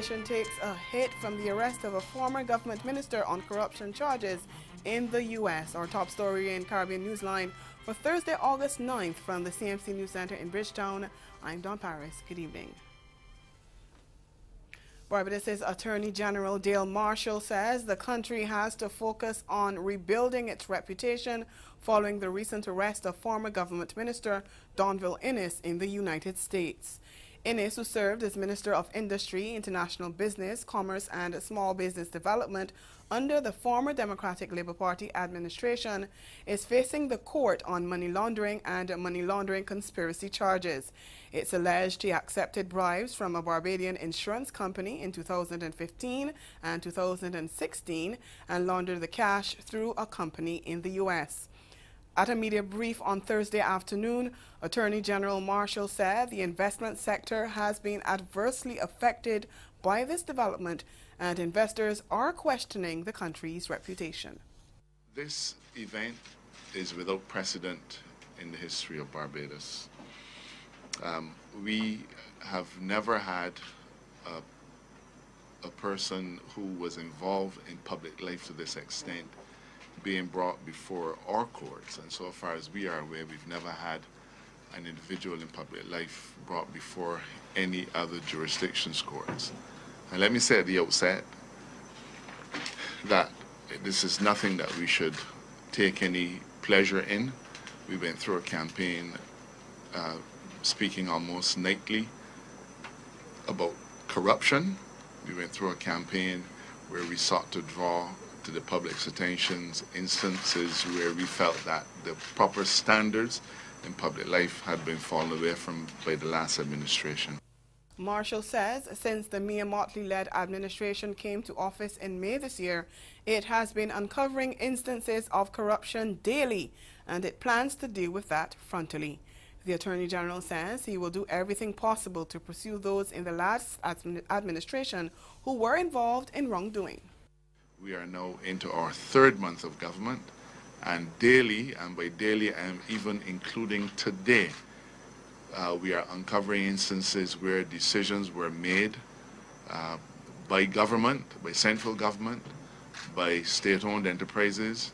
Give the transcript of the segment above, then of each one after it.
nation takes a hit from the arrest of a former government minister on corruption charges in the U.S. Our top story in Caribbean Newsline for Thursday, August 9th from the CMC News Center in Bridgetown. I'm Dawn Paris. Good evening. Barbados' Attorney General Dale Marshall says the country has to focus on rebuilding its reputation following the recent arrest of former government minister Donville Innes in the United States. Innes, who served as Minister of Industry, International Business, Commerce and Small Business Development under the former Democratic Labour Party administration, is facing the court on money laundering and money laundering conspiracy charges. It's alleged he accepted bribes from a Barbadian insurance company in 2015 and 2016 and laundered the cash through a company in the U.S. At a media brief on Thursday afternoon, Attorney General Marshall said the investment sector has been adversely affected by this development and investors are questioning the country's reputation. This event is without precedent in the history of Barbados. We have never had a person who was involved in public life to this extent being brought before our courts, and so far as we are aware, we've never had an individual in public life brought before any other jurisdiction's courts. And let me say at the outset that this is nothing that we should take any pleasure in. We went through a campaign speaking almost nightly about corruption. We went through a campaign where we sought to draw to the public's attentions instances where we felt that the proper standards in public life had been fallen away from by the last administration. Marshall says since the Mia Motley-led administration came to office in May this year, it has been uncovering instances of corruption daily, and it plans to deal with that frontally. The Attorney General says he will do everything possible to pursue those in the last administration who were involved in wrongdoing. We are now into our third month of government, and daily, and by daily I am even including today, we are uncovering instances where decisions were made by government, by central government, by state-owned enterprises,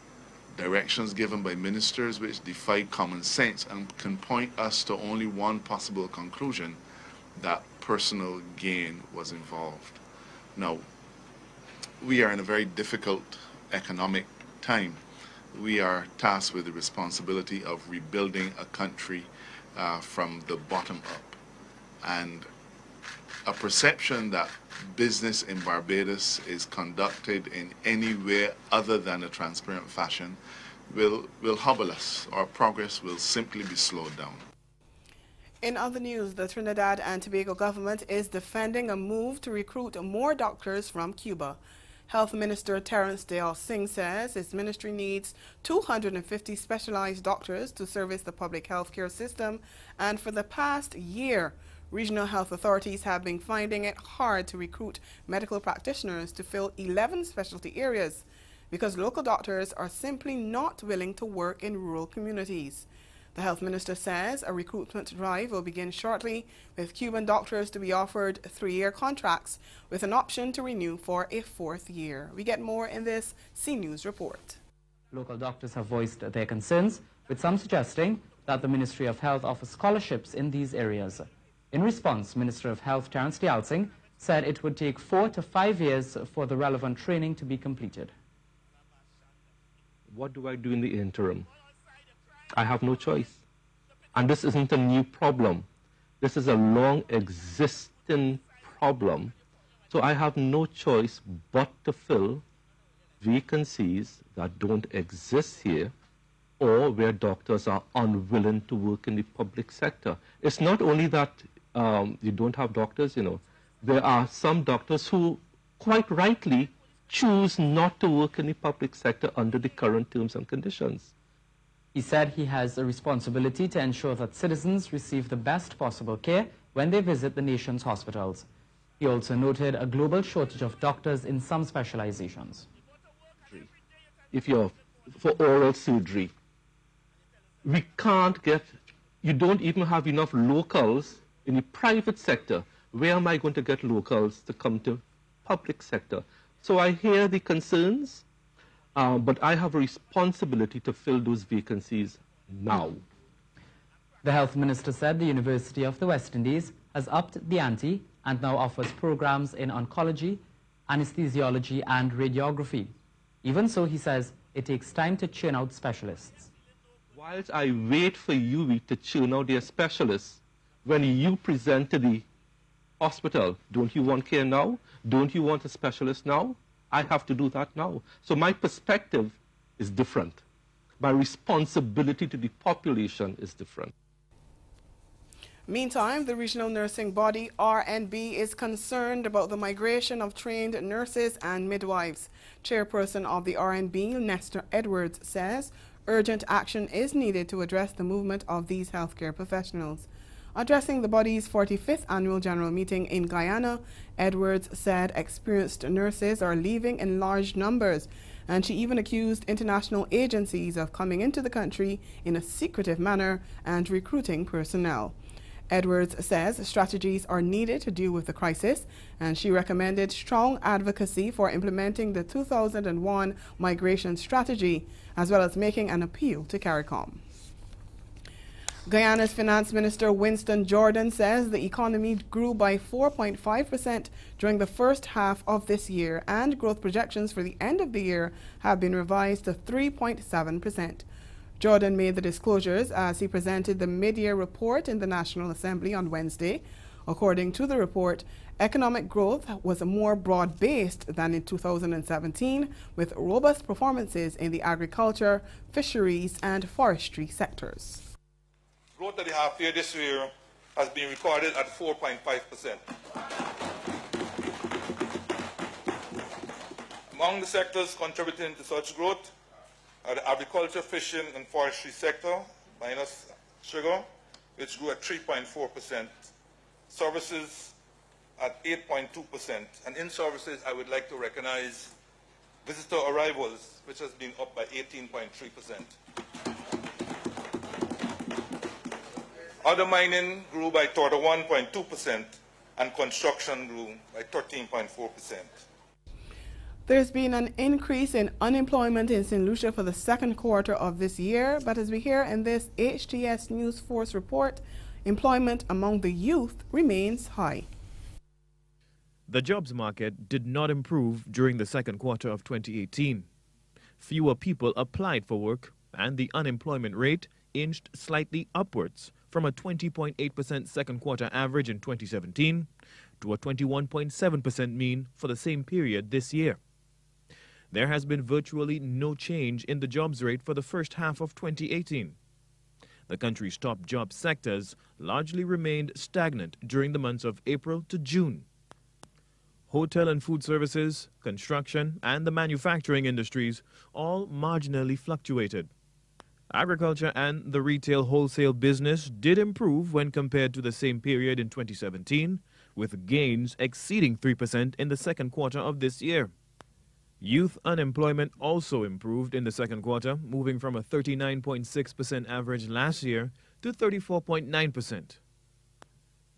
directions given by ministers which defy common sense and can point us to only one possible conclusion, that personal gain was involved. Now, we are in a very difficult economic time. We are tasked with the responsibility of rebuilding a country from the bottom up. And a perception that business in Barbados is conducted in any way other than a transparent fashion will hobble us. Our progress will simply be slowed down. In other news, the Trinidad and Tobago government is defending a move to recruit more doctors from Cuba. Health Minister Terence Dale Singh says his ministry needs 250 specialized doctors to service the public health care system, and for the past year, regional health authorities have been finding it hard to recruit medical practitioners to fill 11 specialty areas because local doctors are simply not willing to work in rural communities. The health minister says a recruitment drive will begin shortly, with Cuban doctors to be offered 3-year contracts with an option to renew for a 4th year. We get more in this CNews report. Local doctors have voiced their concerns, with some suggesting that the Ministry of Health offers scholarships in these areas. In response, Minister of Health Terence Dale Singh said it would take 4 to 5 years for the relevant training to be completed. What do I do in the interim? I have no choice. And this isn't a new problem. This is a long existing problem. So I have no choice but to fill vacancies that don't exist here or where doctors are unwilling to work in the public sector. It's not only that you don't have doctors, you know. There are some doctors who quite rightly choose not to work in the public sector under the current terms and conditions. He said he has a responsibility to ensure that citizens receive the best possible care when they visit the nation's hospitals. He also noted a global shortage of doctors in some specializations. If you're for oral surgery, we can't get, you don't even have enough locals in the private sector Where am I going to get locals to come to public sector? So I hear the concerns, but I have a responsibility to fill those vacancies now. The health minister said the University of the West Indies has upped the ante and now offers programs in oncology, anesthesiology and radiography. Even so, he says, it takes time to churn out specialists. Whilst I wait for UWI to churn out their specialists, when you present to the hospital, don't you want care now? Don't you want a specialist now? I have to do that now. So my perspective is different. My responsibility to the population is different. Meantime, the regional nursing body RNB is concerned about the migration of trained nurses and midwives. Chairperson of the RNB, Nestor Edwards, says urgent action is needed to address the movement of these healthcare professionals. Addressing the body's 45th annual general meeting in Guyana, Edwards said experienced nurses are leaving in large numbers, and she even accused international agencies of coming into the country in a secretive manner and recruiting personnel. Edwards says strategies are needed to deal with the crisis, and she recommended strong advocacy for implementing the 2001 migration strategy, as well as making an appeal to CARICOM. Guyana's Finance Minister Winston Jordan says the economy grew by 4.5% during the first half of this year, and growth projections for the end of the year have been revised to 3.7%. Jordan made the disclosures as he presented the mid-year report in the National Assembly on Wednesday. According to the report, economic growth was more broad-based than in 2017, with robust performances in the agriculture, fisheries, and forestry sectors. Growth at the half year this year has been recorded at 4.5%. Among the sectors contributing to such growth are the agriculture, fishing, and forestry sector, minus sugar, which grew at 3.4%. Services at 8.2%. And in services, I would like to recognize visitor arrivals, which has been up by 18.3%. Other mining grew by 31.2%, and construction grew by 13.4%. There's been an increase in unemployment in St. Lucia for the second quarter of this year, but as we hear in this HTS News Force report, employment among the youth remains high. The jobs market did not improve during the second quarter of 2018. Fewer people applied for work, and the unemployment rate inched slightly upwards from a 20.8% second quarter average in 2017 to a 21.7% mean for the same period this year. There has been virtually no change in the jobs rate for the first half of 2018. The country's top job sectors largely remained stagnant during the months of April to June. Hotel and food services, construction, and the manufacturing industries all marginally fluctuated. Agriculture and the retail wholesale business did improve when compared to the same period in 2017, with gains exceeding 3% in the second quarter of this year. Youth unemployment also improved in the second quarter, moving from a 39.6% average last year to 34.9%.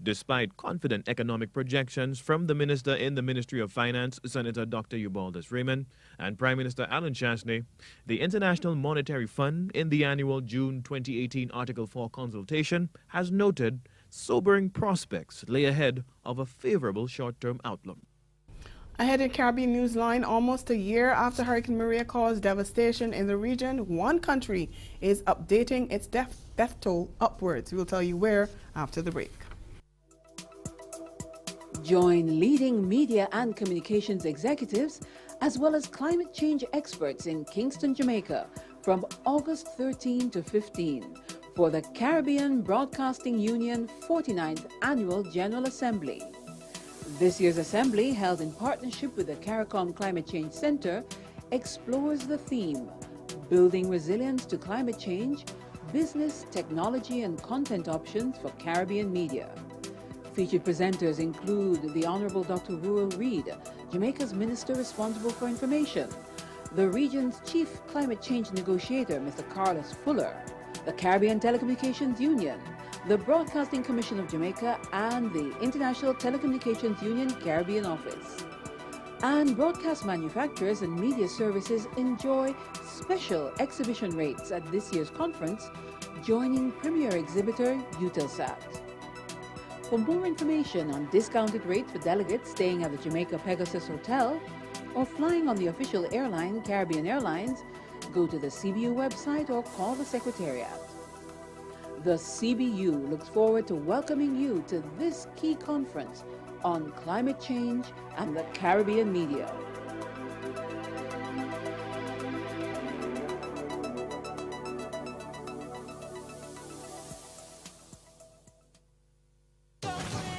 Despite confident economic projections from the minister in the Ministry of Finance, Senator Dr. Eubaldas Raymond, and Prime Minister Alan Chasney, the International Monetary Fund in the annual June 2018 Article 4 consultation has noted sobering prospects lay ahead of a favorable short-term outlook. Ahead in Caribbean Newsline, almost a year after Hurricane Maria caused devastation in the region, one country is updating its death toll upwards. We'll tell you where after the break. Join leading media and communications executives as well as climate change experts in Kingston, Jamaica from August 13 to 15 for the Caribbean Broadcasting Union 49th Annual General Assembly. This year's assembly, held in partnership with the CARICOM Climate Change Center, explores the theme, Building Resilience to Climate Change, Business, Technology and Content Options for Caribbean Media. Featured presenters include the Honorable Dr. Rural Reid, Jamaica's Minister responsible for information, the region's Chief Climate Change Negotiator, Mr. Carlos Fuller, the Caribbean Telecommunications Union, the Broadcasting Commission of Jamaica, and the International Telecommunications Union Caribbean Office. And broadcast manufacturers and media services enjoy special exhibition rates at this year's conference, joining premier exhibitor Eutelsat. For more information on discounted rates for delegates staying at the Jamaica Pegasus Hotel or flying on the official airline Caribbean Airlines, go to the CBU website or call the Secretariat. The CBU looks forward to welcoming you to this key conference on climate change and the Caribbean media.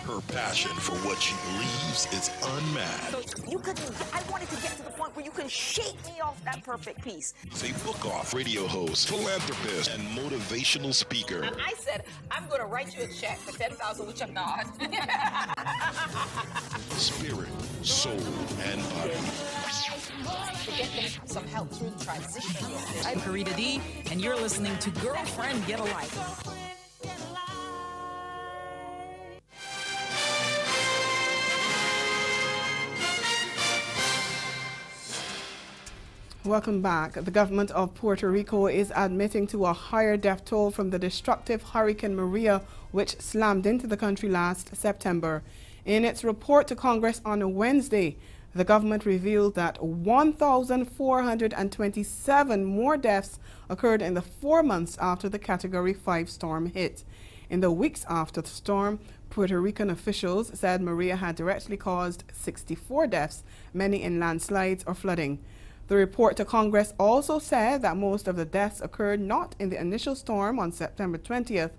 Her passion for what she believes is unmatched. I wanted to get to the point where you can shake me off that perfect piece. She's a book-off radio host, philanthropist, and motivational speaker. And I said, I'm going to write you a check for $10,000, which I'm not. Spirit, soul, and body. To get them some help through the transition. I'm Karita D, and you're listening to Girlfriend Get a Life. Welcome back. The government of Puerto Rico is admitting to a higher death toll from the destructive Hurricane Maria, which slammed into the country last September. In its report to Congress on Wednesday, the government revealed that 1,427 more deaths occurred in the 4 months after the Category 5 storm hit. In the weeks after the storm, Puerto Rican officials said Maria had directly caused 64 deaths, many in landslides or flooding. The report to Congress also said that most of the deaths occurred not in the initial storm on September 20th,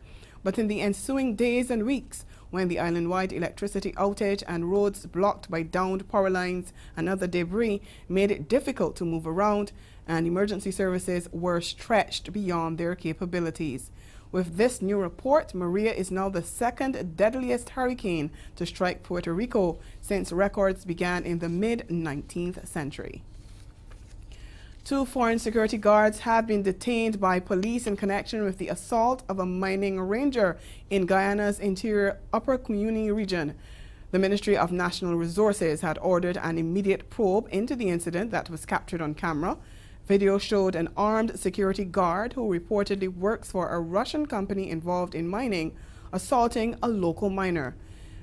but in the ensuing days and weeks when the island-wide electricity outage and roads blocked by downed power lines and other debris made it difficult to move around, and emergency services were stretched beyond their capabilities. With this new report, Maria is now the second deadliest hurricane to strike Puerto Rico since records began in the mid-19th century. 2 foreign security guards have been detained by police in connection with the assault of a mining ranger in Guyana's interior Upper Community region. The Ministry of National Resources had ordered an immediate probe into the incident that was captured on camera. Video showed an armed security guard who reportedly works for a Russian company involved in mining, assaulting a local miner.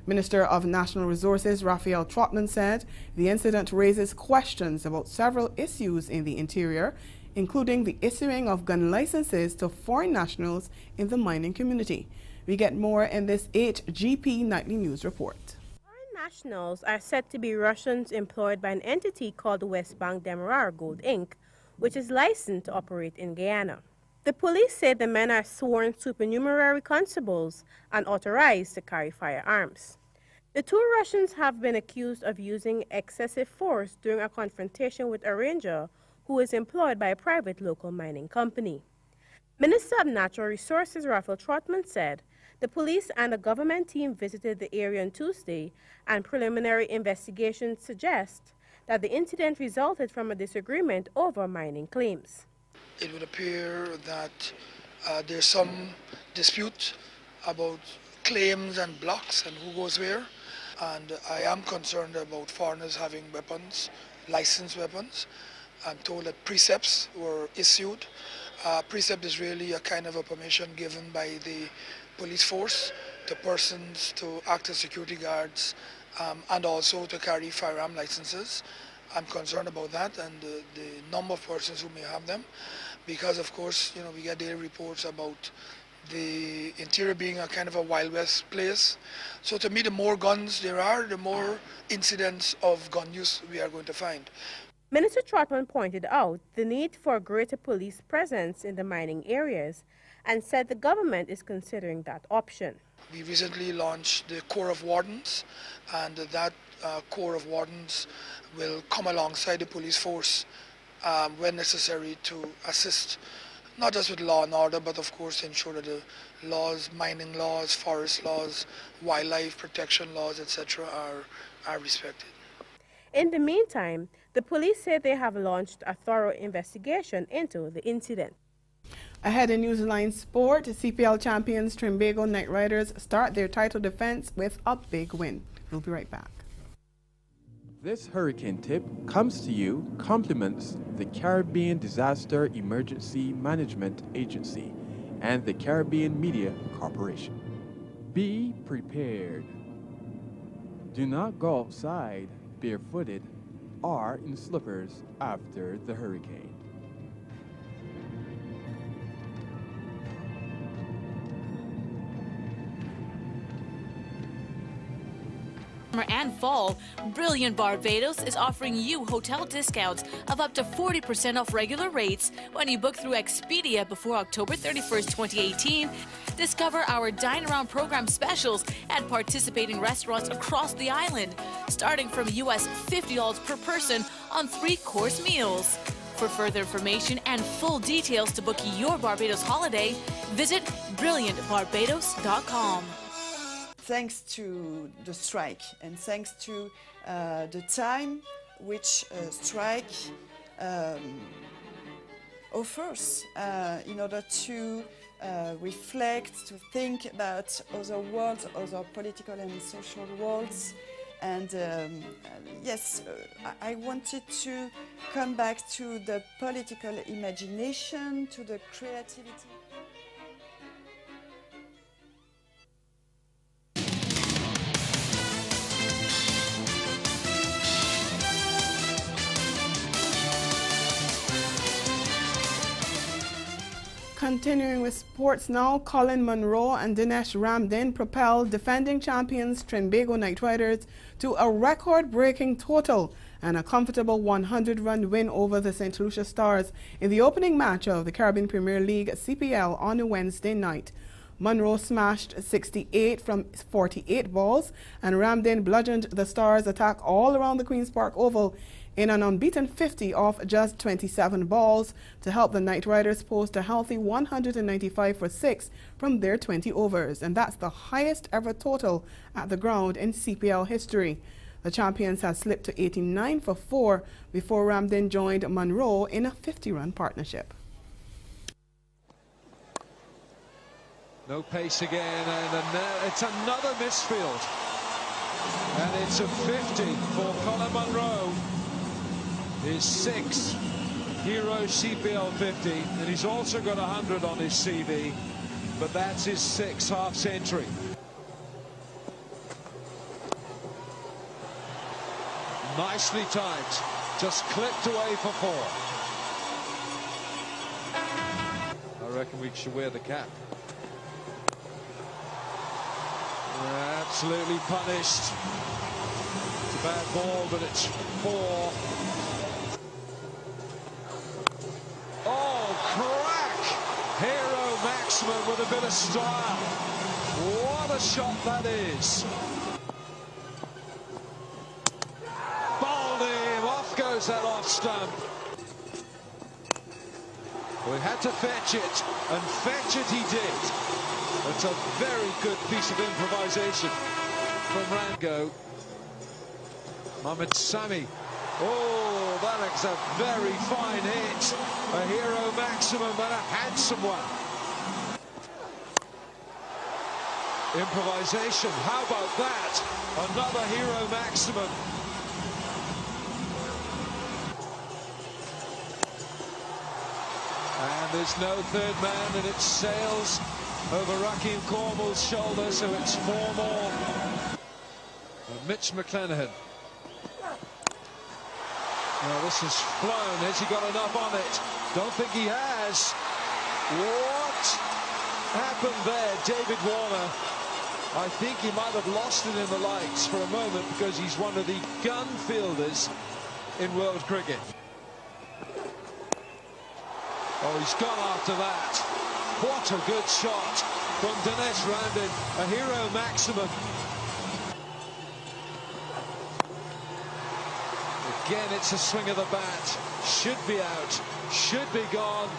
Minister of National Resources Raphael Trotman said the incident raises questions about several issues in the interior, including the issuing of gun licenses to foreign nationals in the mining community. We get more in this HGP Nightly News report. Foreign nationals are said to be Russians employed by an entity called West Bank Demerara Gold Inc., which is licensed to operate in Guyana. The police say the men are sworn supernumerary constables and authorized to carry firearms. The 2 Russians have been accused of using excessive force during a confrontation with a ranger who is employed by a private local mining company. Minister of Natural Resources Raphael Trotman said the police and a government team visited the area on Tuesday, and preliminary investigations suggest that the incident resulted from a disagreement over mining claims. It would appear that there's some dispute about claims and blocks and who goes where. And I am concerned about foreigners having weapons, licensed weapons. I'm told that precepts were issued. Precept is really a kind of a permission given by the police force to persons to act as security guards and also to carry firearm licenses. I'm concerned about that and the number of persons who may have them, because of course, you know, we get daily reports about the interior being a kind of a Wild West place. So to me, the more guns there are, the more incidents of gun use we are going to find. Minister Trotman pointed out the need for greater police presence in the mining areas and said the government is considering that option. We recently launched the Corps of Wardens, and that Corps of Wardens will come alongside the police force when necessary to assist not just with law and order, but of course ensure that the laws, mining laws, forest laws, wildlife protection laws, etc. are respected. In the meantime, the police say they have launched a thorough investigation into the incident. Ahead in Newsline Sport, CPL champions Trinbago Knight Riders start their title defense with a big win. We'll be right back. This hurricane tip comes to you compliments the Caribbean Disaster Emergency Management Agency and the Caribbean Media Corporation. Be prepared. Do not go outside barefooted or in slippers after the hurricane. Summer and fall, Brilliant Barbados is offering you hotel discounts of up to 40% off regular rates when you book through Expedia before October 31st, 2018. Discover our Dine Around program specials at participating restaurants across the island, starting from US $50 per person on 3-course meals. For further information and full details to book your Barbados holiday, visit brilliantbarbados.com. Thanks to the strike and thanks to the time which strike offers in order to reflect, to think about other worlds, other political and social worlds. And yes, I wanted to come back to the political imagination, to the creativity. Continuing with sports now, Colin Monroe and Dinesh Ramdin propelled defending champions Trinbago Knight Riders to a record-breaking total and a comfortable 100-run win over the St. Lucia Stars in the opening match of the Caribbean Premier League CPL on a Wednesday night. Monroe smashed 68 from 48 balls, and Ramdin bludgeoned the Stars' attack all around the Queen's Park Oval in an unbeaten 50 off just 27 balls to help the Knight Riders post a healthy 195 for 6 from their 20 overs, and that's the highest ever total at the ground in CPL history. The champions had slipped to 89 for 4 before Ramdin joined Monroe in a 50-run partnership. No pace again, and it's another misfield. And it's a 50 for Colin Monroe. His 6th Hero CPL 50, and he's also got 100 on his CV, but that's his 6th half-century. Nicely timed, just clipped away for 4. I reckon we should wear the cap. Absolutely punished. It's a bad ball, but it's 4. Oh, crack! Hero Maximum with a bit of style. What a shot that is. Bowled him. Off goes that off stump. We had to fetch it, and fetch it he did. It's a very good piece of improvisation from Rango. Mohamed Sami. Oh, that is a very fine hit. A Hero Maximum and a handsome one. Improvisation. How about that? Another Hero Maximum. And there's no third man, and it sails over Raheem Cornwall's shoulder, so it's 4 more. And Mitch McClenaghan. Now this has flown. Has he got enough on it? Don't think he has. What happened there? David Warner. I think he might have lost it in the lights for a moment, because he's one of the gun fielders in world cricket. Oh, he's gone after that. What a good shot from Dinesh Ramdin, a Hero Maximum. Again, it's a swing of the bat. Should be out, should be gone.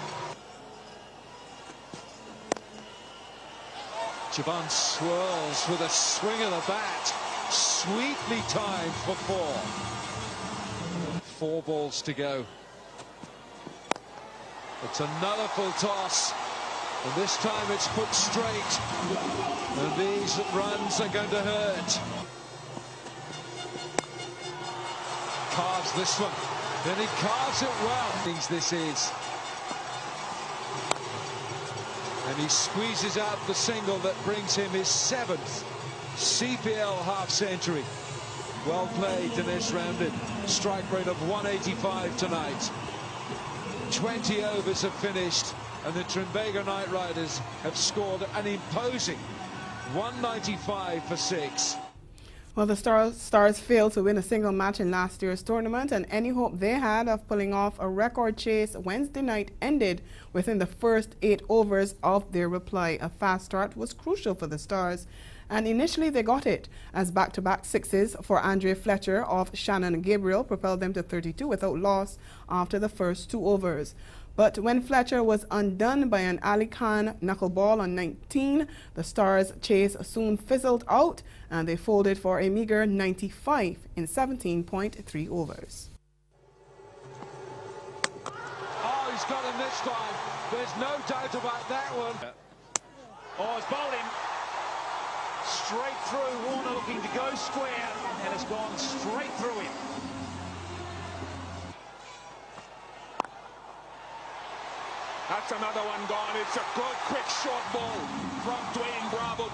Javan swirls with a swing of the bat. Sweetly timed for 4. 4 balls to go. It's another full toss. And this time it's put straight. And these runs are going to hurt. Carves this one. And he carves it well. Thinks this is. And he squeezes out the single that brings him his 7th CPL half-century. Well played, Dinesh Ramdin. Strike rate of 185 tonight. 20 overs have finished, and the Trinbago Knight Riders have scored an imposing 195 for 6. Well, the Stars failed to win a single match in last year's tournament, and any hope they had of pulling off a record chase Wednesday night ended within the first 8 overs of their reply. A fast start was crucial for the Stars, and initially they got it, as back-to-back sixes for Andre Fletcher of Shannon and Gabriel propelled them to 32 without loss after the first 2 overs. But when Fletcher was undone by an Ali Khan knuckleball on 19, the Stars' chase soon fizzled out and they folded for a meager 95 in 17.3 overs. Oh, he's got him this time. There's no doubt about that one. Oh, it's bowled him. Straight through. Warner looking to go square, and it's gone straight through him. That's another one gone. It's a good, quick, short ball from Dwayne Bravo.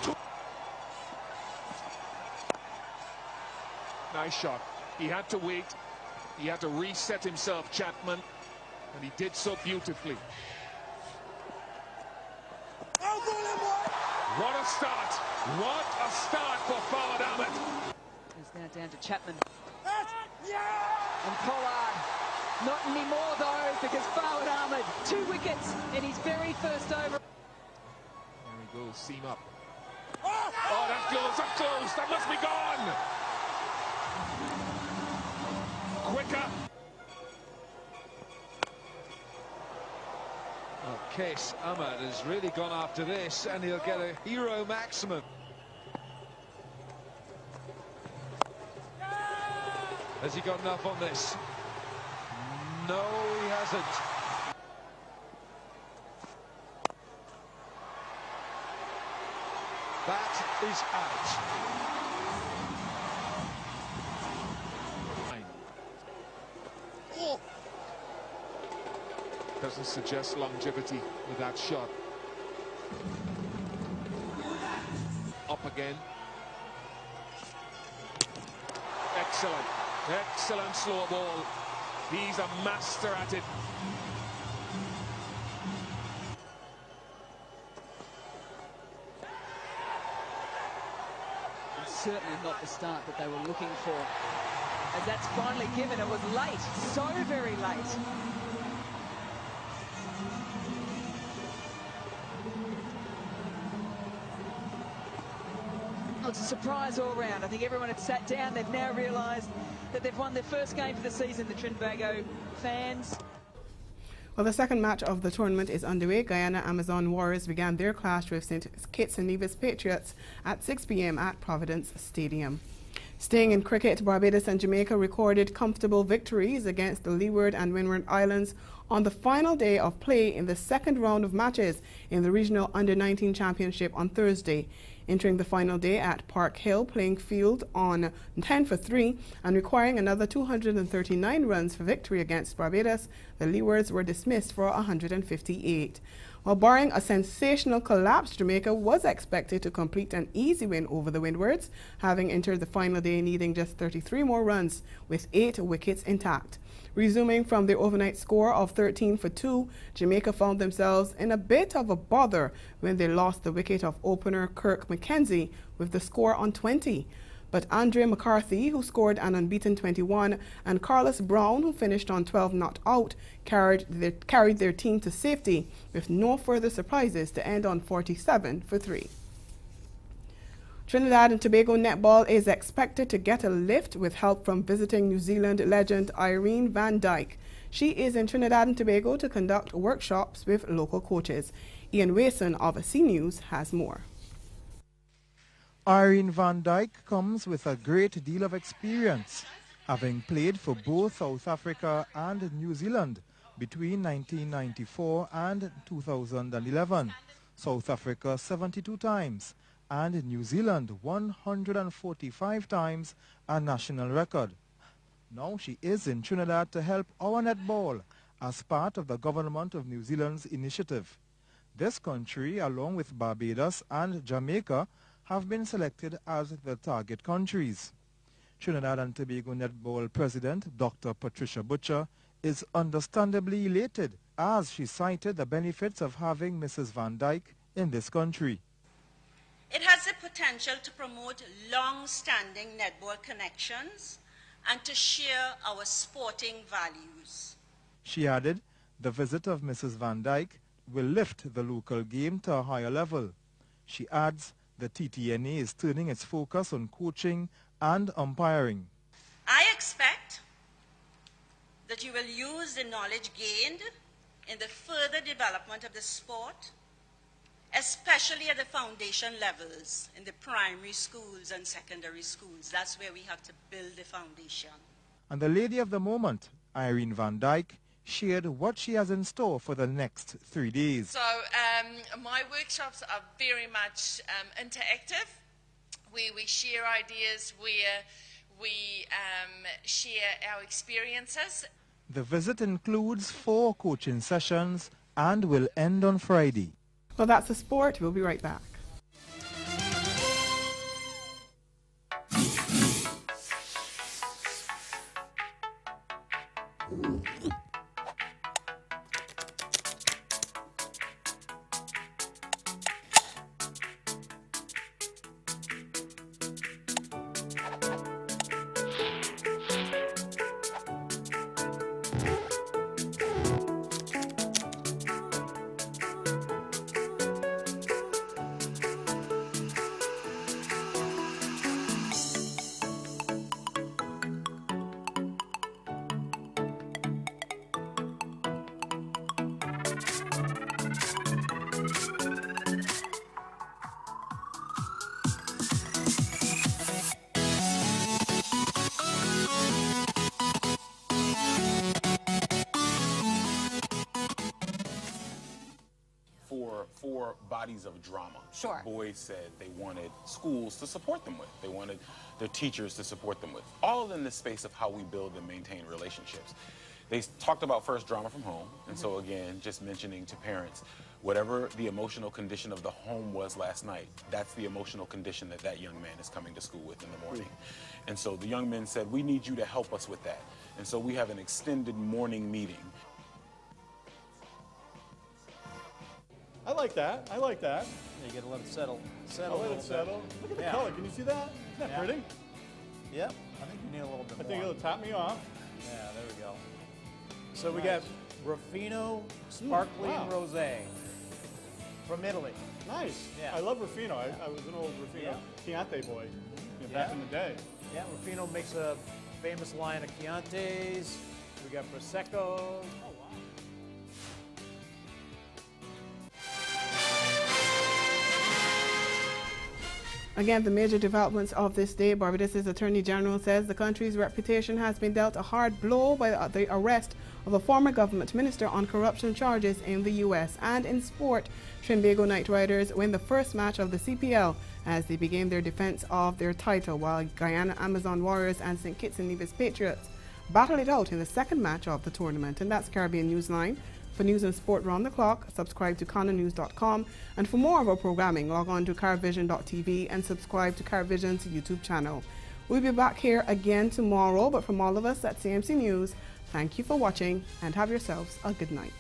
Nice shot. He had to wait. He had to reset himself, Chapman, and he did so beautifully. What a start. What a start for Fawad Ahmed. It's now down to Chapman. And Pollard. Not anymore, though, because Fawad Ahmed, 2 wickets in his very first over. There he goes, seam up. Oh, that's close, that's close. That must be gone. Quicker. Well, Case Ahmed has really gone after this, and he'll get a hero maximum. Has he got enough on this? No, he hasn't. That is out. Doesn't suggest longevity with that shot. Up again. Excellent. Excellent slow ball. He's a master at it. It's certainly not the start that they were looking for. As that's finally given, it was late, so very late. Well, it's a surprise all round. I think everyone had sat down. They've now realised that they've won their first game for the season, the Trinbago fans. Well, the second match of the tournament is underway. Guyana Amazon Warriors began their clash with St. Kitts and Nevis Patriots at 6 p.m. at Providence Stadium. Staying in cricket, Barbados and Jamaica recorded comfortable victories against the Leeward and Windward Islands on the final day of play in the second round of matches in the Regional Under-19 Championship on Thursday. Entering the final day at Park Hill, playing field on 10 for 3 and requiring another 239 runs for victory against Barbados, the Leewards were dismissed for 158. While barring a sensational collapse, Jamaica was expected to complete an easy win over the Windwards, having entered the final day needing just 33 more runs with 8 wickets intact. Resuming from their overnight score of 13 for 2, Jamaica found themselves in a bit of a bother when they lost the wicket of opener Kirk McKenzie with the score on 20. But Andre McCarthy, who scored an unbeaten 21, and Carlos Brown, who finished on 12 not out, carried their team to safety with no further surprises to end on 47 for 3. Trinidad and Tobago netball is expected to get a lift with help from visiting New Zealand legend Irene van Dijk. She is in Trinidad and Tobago to conduct workshops with local coaches. Ian Wason of CNews has more. Irene van Dijk comes with a great deal of experience, having played for both South Africa and New Zealand between 1994 and 2011. South Africa 72 times, and New Zealand 145 times, a national record. Now she is in Trinidad to help our netball as part of the government of New Zealand's initiative. This country, along with Barbados and Jamaica, have been selected as the target countries. Trinidad and Tobago Netball President Dr. Patricia Butcher is understandably elated as she cited the benefits of having Mrs. Van Dyke in this country. It has the potential to promote long-standing netball connections and to share our sporting values. She added the visit of Mrs. Van Dyke will lift the local game to a higher level. She adds the TTNA is turning its focus on coaching and umpiring. I expect that you will use the knowledge gained in the further development of the sport, especially at the foundation levels, in the primary schools and secondary schools. That's where we have to build the foundation. And the lady of the moment, Irene Van Dyke, shared what she has in store for the next 3 days. So my workshops are very much interactive, where we share ideas, where we share our experiences. The visit includes 4 coaching sessions and will end on Friday. Well, that's the sport. We'll be right back. Four bodies of drama. Sure. Boys said they wanted schools to support them with. They wanted their teachers to support them with. All in the space of how we build and maintain relationships. They talked about first drama from home, and so again, just mentioning to parents, whatever the emotional condition of the home was last night, that's the emotional condition that that young man is coming to school with in the morning. And so the young men said, we need you to help us with that. And so we have an extended morning meeting. I like that. I like that. You gotta let it settle. I'll let it settle. Look at the color. Can you see that? Isn't that pretty? Yep. I think you need a little bit more. I think it'll top me off. Yeah, there we go. So we got Ruffino Sparkling Rosé from Italy. Nice. Yeah. I love Ruffino. I was an old Ruffino Chianti boy back in the day. Yeah, Ruffino makes a famous line of Chiantis. We got Prosecco. Again, the major developments of this day. Barbados' Attorney General says the country's reputation has been dealt a hard blow by the arrest of a former government minister on corruption charges in the U.S. And in sport, Trinbago Knight Riders win the first match of the CPL as they begin their defense of their title, while Guyana Amazon Warriors and St. Kitts and Nevis Patriots battle it out in the second match of the tournament. And that's Caribbean Newsline. For news and sport round the clock, subscribe to CanaNews.com, and for more of our programming, log on to CarVision.tv and subscribe to CarVision's YouTube channel. We'll be back here again tomorrow, but from all of us at CMC News, thank you for watching and have yourselves a good night.